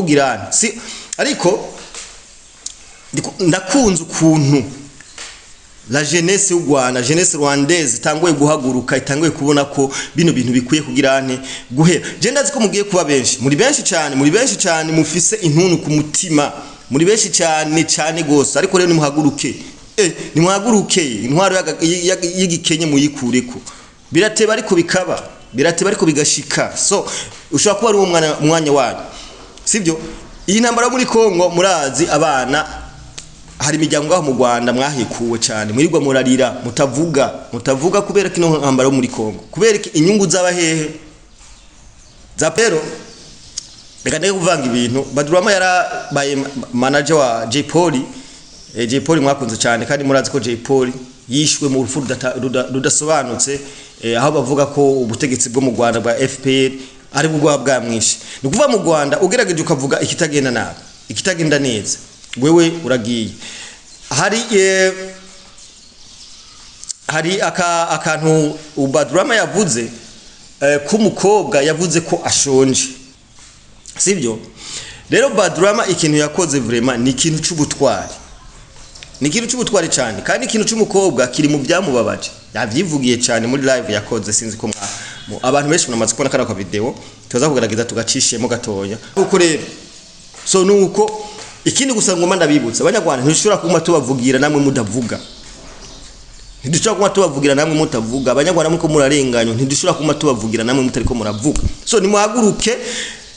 kugirana si ariko ndakunze ukuntu la jeunesse y'u Rwanda jeunesse rwandaise itanguye guhaguruka itanguye kubona ko bino bintu bikwiye kugirane guhera je ndazi ko mugiye kuba benshi muri benshi cyane mufise intuntu ku mutima muri benshi cyane gose ariko rero nimuhaguruke intwaro y'igikenye muyikureko birateba ariko bigashika so ushobora kuba ari umwanya wanyu sivyo iyi ntambara muri Kongo murazi abana hari imiryango aho mu Rwanda mwahekuwe cyane murirwa murarira mutavuga kubera kino ntambara muri Kongo kubera inyungu z'abahehe za pero reka ndeke kuvanga ibintu Badurama yarabaye manager wa J Paul mwakunze cyane kandi murazi ko J Paul yishwe mu rufu rudasobanutse aho bavuga ko ubutegetsi bwo mu Rwanda bwa FPR ari bugwa bwamwishe nukuva mu Rwanda ugerageje ukavuga ikitagenda nabi ikitagenda neza wewe uragiye hari akantu Badurama yavuze ku mukobwa yavuze ko ashonje sivyo rero Badurama ikintu yakoze vraiment ni ikintu cy'ubutwari cyane kandi ikintu cy'umukobwa kiri mu byamubabaje yavyivugiye cyane muri live yakoze sinzi ko abantu benshi munamaze kubona kana ka video tuza kugaragaza tugacishemo gatoya uko rero so nuko ikindi gusa ngoma ndabibutsa abanyarwanda ntishobora kuma tubavugira namwe mudavuga abanyarwanda muko murarenganywa ntidishobora kuma tubavugira namwe mutariko muravuga so nimuhaguruke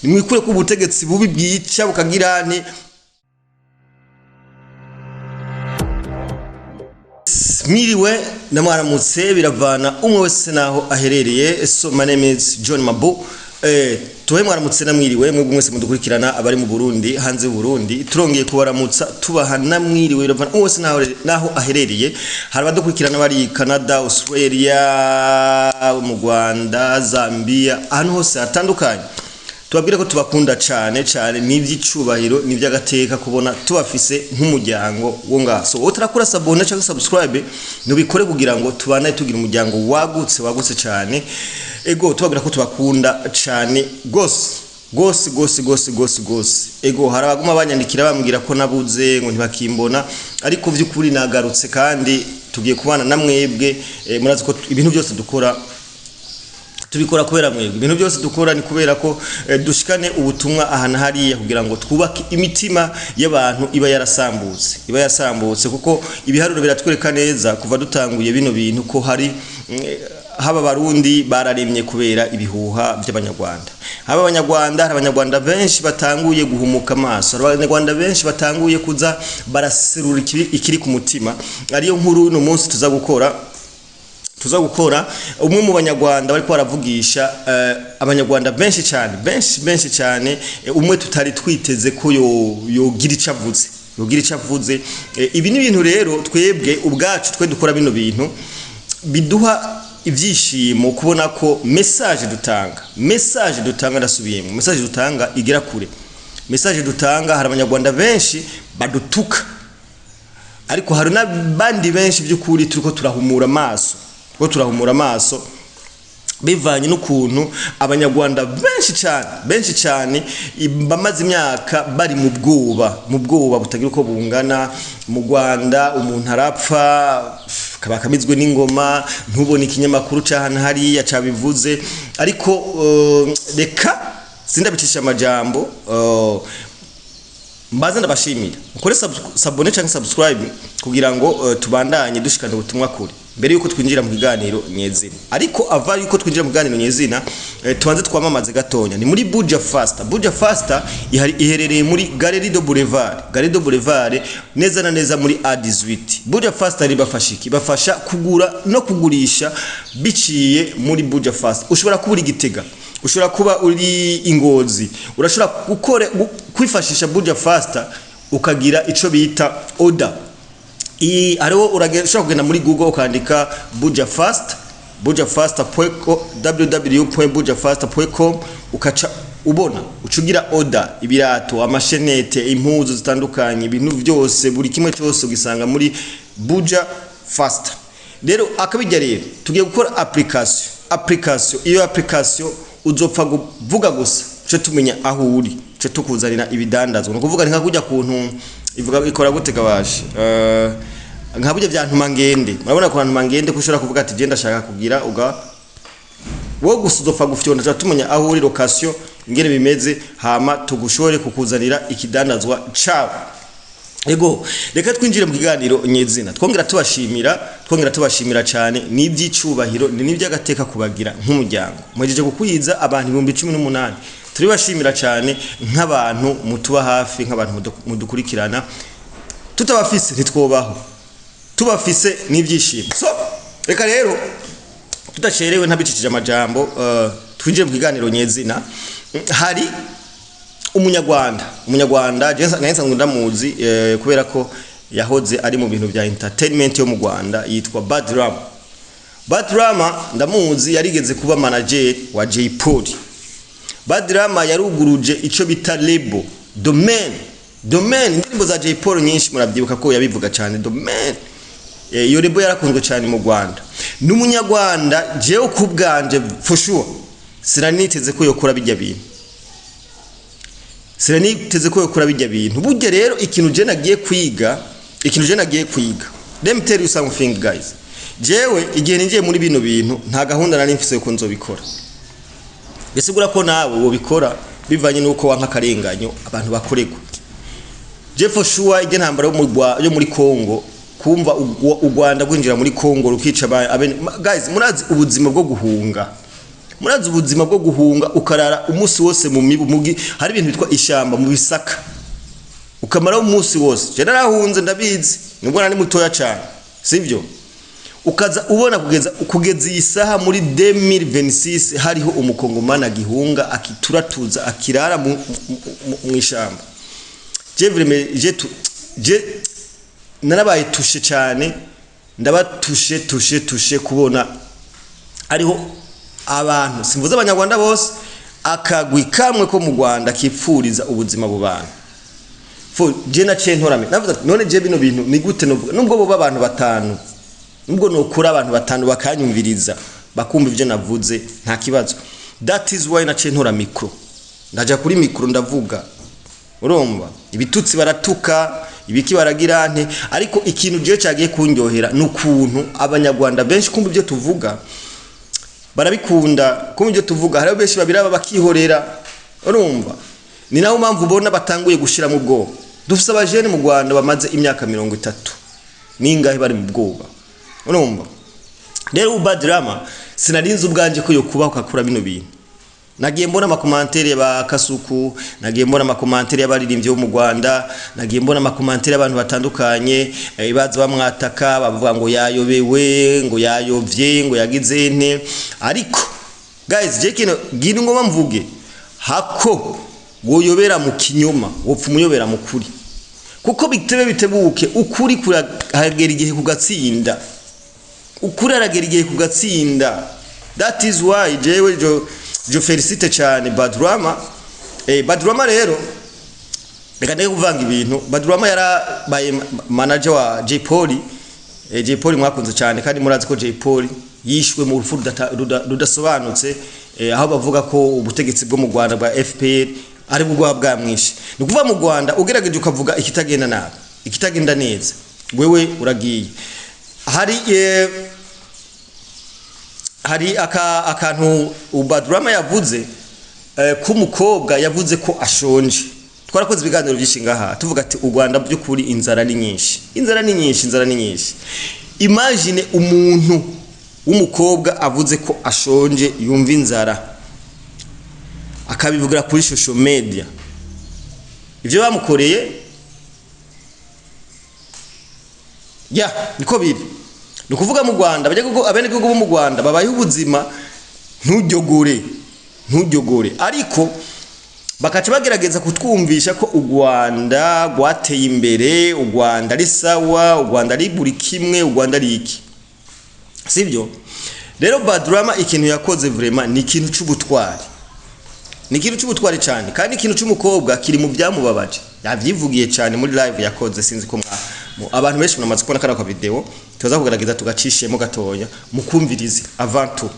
nimwikure ku butegetsi bubi bwica bukagirane Miriwe namwaramutse biravana umwe wese naho aherereye so my name is John Mabo tuwe mwaramutse namwiriwe mwebwe mwese mudukurikirana abari mu Burundi hanze Burundi turongeye kubaramutsa tubaha namwiriwe biravana umwe wese naho aherereye hari abadukurikirana bari Canada Australia mu Rwanda Zambia ahantu hose hatandukanye tubabwira ko tubakunda cyane n'ivyicubahiro n'ivyagateka kubona tubafise nk'umuryango wo ngaso utarakura sabone cyangwa subscribe nubikore kugira ngo tubana tugira umuryango wagutse cyane ego tubabwira ko tubakunda cyane gose ego harabaguma banyandikira bambwira ko nabuze ngo ntibakimbona ariko vy'ukuri nagarutse kandi tugiye kubana namwebwe murazi ko ibintu byose dukora tubikora kubera mwebwe ibintu byose dukora ni kubera ko dushikane ubutumwa ahana hariya kugira ngo twubake imitima y'abantu iba yarasambutse kuko ibiharuro biratwereka neza kuva dutanguye bino bintu ko hari haba barundi bararemye kubera ibihuha by'abanyarwanda abanyarwanda benshi batanguye guhumuka amaso abanyarwanda benshi batanguye kuza baraserura ikiri ku mutima ariyo nkuru no munsi tuza gukora umwe mu banyarwanda bari kwaravugisha abanyarwanda benshi cyane umwe tutari twiteze ko yogira icavuze ibi ni ibintu rero twebwe ubwacu twe dukora bino bintu biduha ivyishimo kubona ko message dutanga ndasubiyemo message dutanga igera kure message dutanga hari abanyarwanda benshi badutuka ariko hari n'abandi benshi by'ukuri turiko turahumura amaso bivanye n'ukuntu abanyarwanda benshi cyane bamaze imyaka bari mu bwoba butagira uko bungana mu Rwanda umuntu arapfa kabakamizwe n'ingoma ntubone ikinyamakuru cyahana hariya cabivuze ariko reka sindabicisha amajambo mbaza ndabashimira ukore sabone cyangwa subscribe kugira ngo tubandanye dushikana ubutumwa kuri mbere yuko twinjira mu kiganiro nyezina ariko ava yuko twinjira mu kiganiro nyezina tubanze twamamaze gatonya ni muri Buja Faster iherereye muri Galerie de Boulevard neza na neza muri A18 Buja Faster ribafasha kugura no kugurisha biciye muri Buja Faster ushobora kubura igitega ushobora kuba uri ingozi urashobora kwifashisha Buja Faster ukagira ico bita order ariwo urashobora kugenda muri Google ukandika www.bujafast.com ukaca ubona ucugira order ibirato amashenete impuzu zitandukanye ibintu byose buri kimwe cyose ugisanga muri Buja Faster rero akabijya rero tugiye gukora application iyo application uzopfa kuvuga gusa cyo tumenya aho uri cyo tukuzanira ibidandazwa no kuvuga nka kujya kuntu ivuga ikora gute gabashi nka buryo byantuma ngende murabona ko ntuma ngende kushora kuvuga ati je ndashaka kugira uga wo gusuzopfa gufyona tumenya aho uri location ingene bimeze hama tugushore kukuzanira ikidandazwa ciao ego reka twinjire mu kiganiro nyezina twongera tubashimira cyane n'ibyicubahiro n'iby'agateka kubagira nk'umuryango mwejeje gukwiza abantu 18 turi bashimira cyane nk'abantu mutuba hafi nk'abantu mudukurikirana tutabafise ntitwobaho tubafise n'ibyishimo so reka rero tudasherewe ntabicicije amajambo twinjire mu kiganiro nyezina hari umunyarwanda nsanzwe ndamuzi kubera ko yahoze ari mu bintu bya entertainment yo mu Rwanda yitwa Badrama ndamuzi yarigeze kuba manager wa Jay Polly Badrama yaruguruje ico bita label domain indirimbo za Jay Polly nyinshi murabyibuka ko yabivuga cyane domain iyo label yarakunzwe cyane mu Rwanda n'umunyarwanda jewe kubganje for sure siraniteze ko yokora bijya bintu siraniteze ko yokora bijya bintu burya rero ikintu je nagiye kwiga let me tell you something guys jewe igihe ningiye muri bino bintu nta gahunda nari mfise ko nzobikora bisigura ko nawe wo bikora bivanye nuko wanka karenganyo abantu bakoregwa je for sure igihe ntambara yo muri Kongo kumva u Rwanda gwinjira muri Kongo rukica guys murazi ubuzima bwo guhunga ukarara umunsi wose mu mibugi hari ibintu bitwa ishamba mu bisaka ukamara umunsi wose je narahunze ndabizi nubwo nari mutoya cyane sivyo ukaza ubona kugeza isaha muri 2026 hariho umukongomana gihunga akituratuza akirara mu ishamba je narabaye tushe cyane ndabatushe kubona ariho abantu simvuze abanyarwanda bose akagwi kamwe ko mu Rwanda kipfuriza ubuzima bubana je na Nterahamwe navuze none je bino bintu ni gute nubwo bo abantu batanu nubwo nokura abantu batanu bakanyumviriza bakumva ivyo navuze nta kibazo that is why na Nterahamwe ndaja kuri micro ndavuga urumva ibitutsi baratuka ibiki baragira nte ariko ikintu je cyagiye kunyohera nukuntu abanyarwanda benshi kumva ivyo tuvuga barabikunda kumva ivyo tuvuga hari benshi babiraba bakihorera urumva ni naho mpamvu ubona batanguye gushira mu bwoba dufise abajene mu Rwanda bamaze imyaka 30 ningahe bari mu bwoba urumva rero Badrama sinarinze ubwanje ko yo kubaho kakura bino bintu nagiye mbona amakomantere ba Kasuku nagiye mbona amakomantere y'abaririmbye bo mu Rwanda nagiye mbona amakomantere y'abantu batandukanye ibaza bamwataka bavuga ngo yayobewe ngo yayovye ngo yagize nte ariko guys je kino giri ngoma mvuge hako woyobera mu kinyoma wopfa umuyobera mu kuri kuko bitebuke ukuri kuragera igihe kugatsinda ukuri aragera igihe kugatsinda that is why jewe jo felicite cyane Badrama Badrama rero reka ndeke kuvanga ibintu Badrama yarabaye manager wa Jay Polly mwakunze cyane kandi murazi ko Jay Polly yishwe mu rufu rudasobanutse aho bavuga ko ubutegetsi bwo mu Rwanda bwa FPR ari bwo bwamwishe ni kuva mu Rwanda ugerageje ukavuga ikitagenda nabi ikitagenda neza wewe uragiye hari akantu Badrama yavuze kumukobwa yavuze ko ashonje twarakoze ibiganiro byinshi ngaha tuvuga ati u Rwanda by'ukuri inzara ni nyinshi imagine umuntu w'umukobwa avuze ko ashonje yumva inzara akabivugira kuri social media ivyo bamukoreye niko biri nukuvuga mu Rwanda abene gihugu bo mu Rwanda babaye ubuzima ntujyogore ariko bakaca bagerageza kutwumvisha ko u Rwanda rwateye imbere u Rwanda ari sawa u Rwanda ari buri kimwe u Rwanda ari iki sivyo rero Badrama ikintu yakoze vraiment ni ikintu cy'ubutwari cyane kandi ikintu cy'umukobwa kiri mu byamubabaje yavyivugiye cyane muri live yakoze sinzi ko abantu benshi mwamaze kubona kana kwa video tuza kugaragaza tugacishemo gatoya mukumvirize avant tout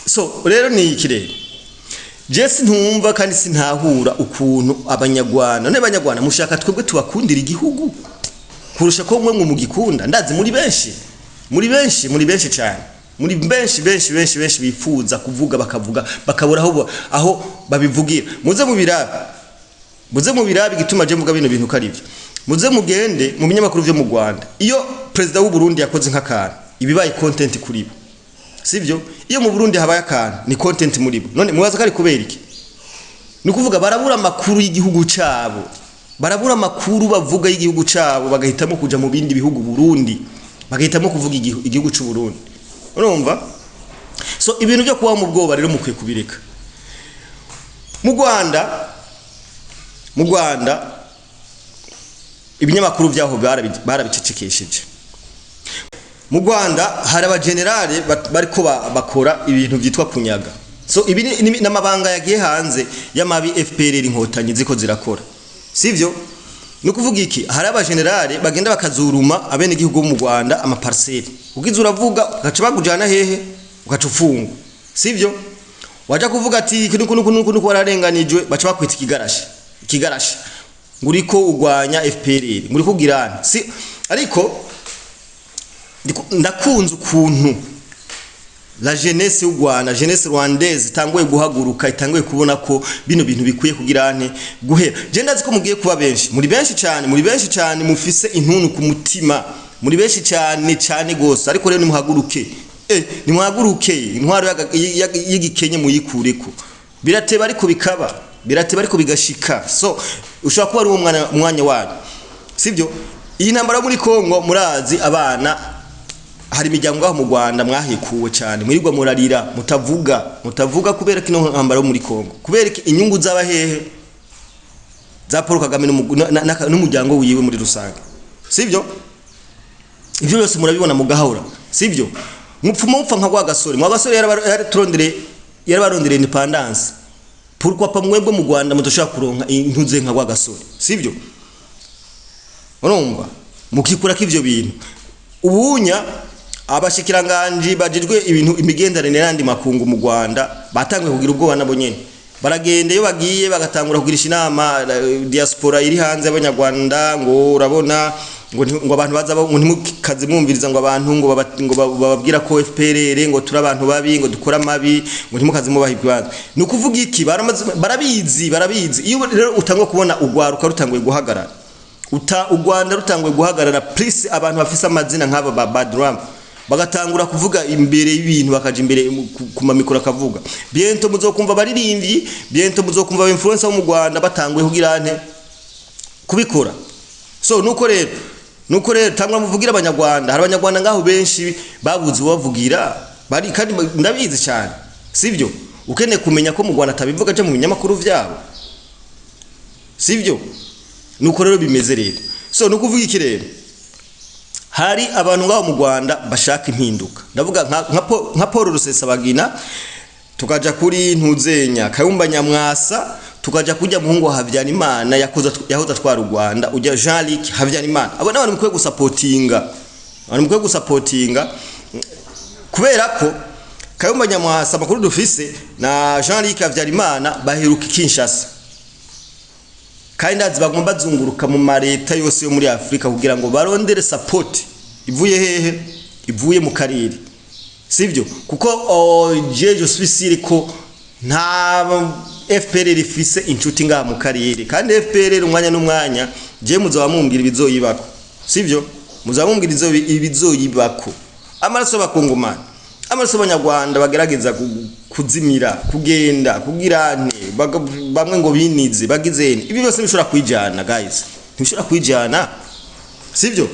so rero ni ikirere Jesse ntumva kandi sintahura ukuntu abanyarwanda n'abanyarwanda mushaka twebwe tubakundira igihugu kurusha ko mwe mugikunda ndazi muri benshi cyane muri benshi bifuza kuvuga bakavuga bakabura aho babivugira muze mu birabi gituma je mvuga bino bintu karibyo muze mugende mu binyamakuru byo mu Rwanda iyo president w'u Burundi yakoze nk'akantu ibibaye content kuri bo sivyo iyo mu Burundi habaye akantu ni content muri bo none mubaza kari kubera iki ni kuvuga barabura amakuru y'igihugu cyabo barabura amakuru bavuga y'igihugu cyabo bagahitamo kuja mu bindi bihugu Burundi bagahitamo kuvuga igihugu cy'u Burundi urumva so ibintu byo kuba mu bwoba rero mukwiye kubireka mu Rwanda ibinyamakuru byaho barabicecekesheje mu Rwanda hari abagenerale bariko bakora ibintu byitwa kunyaga so ibi n'amabanga yagiye hanze y'amabi FPR inkotanyi ziko zirakora sivyo no kuvuga iki hari abagenerale bagenda bakazuruma abene igihugu mu Rwanda ama parcelle ugize uravuga ugaca bagujana hehe ugaca ufunga sivyo waje kuvuga ati kunuko wararenganijwe baca bakwita ikigarashi nguriko ugwanya FPR nguriko girana si ariko ndakunze ukuntu la jeunesse y'u Rwanda jeunesse rwandaise itanguye guhaguruka itanguye kubona ko bino bintu bikwiye kugirane guhera je ndazi ko mugiye kuba benshi muri benshi cyane mufise intuntu ku mutima muri benshi cyane gose ariko rero nimuhaguruke intwaro y'igikenye muyikureko birateba ariko bigashika so ushobora kuba ari umwanya wanyu sivyo iyi ntambara muri Kongo murazi abana hari imiryango aho mu Rwanda mwahekuwe cyane mwirirwa murarira mutavuga kubera kino ntambara muri Kongo kubera inyungu z'abahehe za Paul Kagame n'umuryango wiwe muri rusange sivyo ivyo byose murabibona mu gahora sivyo mupfa nka Rwagasore yarabarondere independence pourquoi pas mwebwe mu Rwanda mutoshaka kuronka intuze nka Rwagasore sivyo urumva mukikura k'ivyo bintu ubunya abashikiranganje bajijwe ibintu imigenderanire n'andi makungu mu Rwanda batangwe kugira ubwoba nabo nyene baragenda iyo bagiye bagatangura kugirisha inama diaspora iri hanze y'abanyarwanda ngo urabona ngo abantu baza ngo ntimukaze mwumviriza ngo abantu ngo bababwira ko FPR ngo turi abantu babi ngo dukora mabi ngo ntimukaze mubahibwa no kuvuga iki barabizi iyo rero utangwa kubona ugwaruka rutanguye guhagarara u Rwanda rutanguye guhagarara please abantu bafise amazina nk'aba ba Badram bagatangura kuvuga imbere y'ibintu bakaje imbere ku mamikoro akavuga biento muzokumva baririmbyi biento muzokumva influencer mu Rwanda batanguye kugirane kubikora so nuko rero tangwa muvugira abanyarwanda hari abanyarwanda ngaho benshi babuze bavugira bari kandi ndabizi cyane sivyo ukeneye kumenya ko mu Rwanda tabivuga je mu binyamakuru vyabo sivyo nuko rero bimeze rero so nukuvuga iki rero hari abantu ngaho mu Rwanda bashaka impinduka ndavuga nka Paul Rusesabagina tukaja kuri ntuzenya Kayumba Nyamwasa tukaja kujya muhungu wa Habyarimana yahoza twara u Rwanda ujya Jean-Luc Habyarimana abo n'abantu mukwiye gusapotinga kubera ko Kayumba Nyamwasa makuru dufise na Jean-Luc Habyarimana baheruka Kinshasa kandi ndazi bagomba zunguruka mu mareta yose yo muri Afrika kugira ngo barondere support ivuye hehe ivuye mu karere sivyo kuko je suis ko nta FPR rifise inshuti ngaha mu karere kandi FPR umwanya n'umwanya je muzaba mumbwira ibizoyibako sivyo muzaba mumbwira ibizoyibako amaraso bakongomana amaraso abanyarwanda bagerageza kuzimira kugenda kugirane bamwe ngo binize bagizene ibi byose bishobora kwijana guys bishobora kwijana sivyo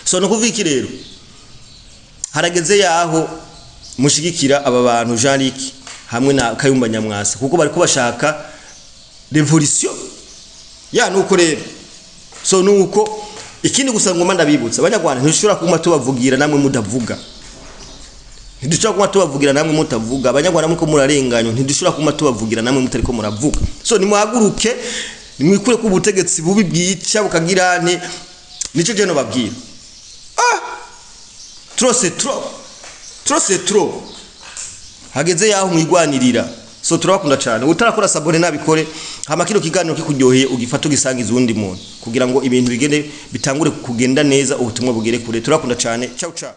so no kuviki rero harageze yaho mushigikira aba bantu Jean-Luc hamwe na Kayumba Nyamwasa kuko bariko bashaka revolution ya nuko rero so nuko ikindi gusa ngoma ndabibutsa abanyarwanda ntishobora kuma tubavugira namwe mudavuga ntidushobora kuma tubavugira namwe mutavuga abanyarwanda muko murarenganywa ntidushobora kuma tubavugira namwe mutariko muravuga so nimuhaguruke nimwikure ku butegetsi bubi bwica bukagirane nico je no babwira trop c'est trop hageze yaho mwigwanirira so turabakunda cyane utarakora sabone nabikore hama kino kiganiro kikuryoheye ugifata ugisangiza undi muntu kugira ngo ibintu bigende bitangure kugenda neza ubutumwa bugere kure turakunda cyane ciao ciao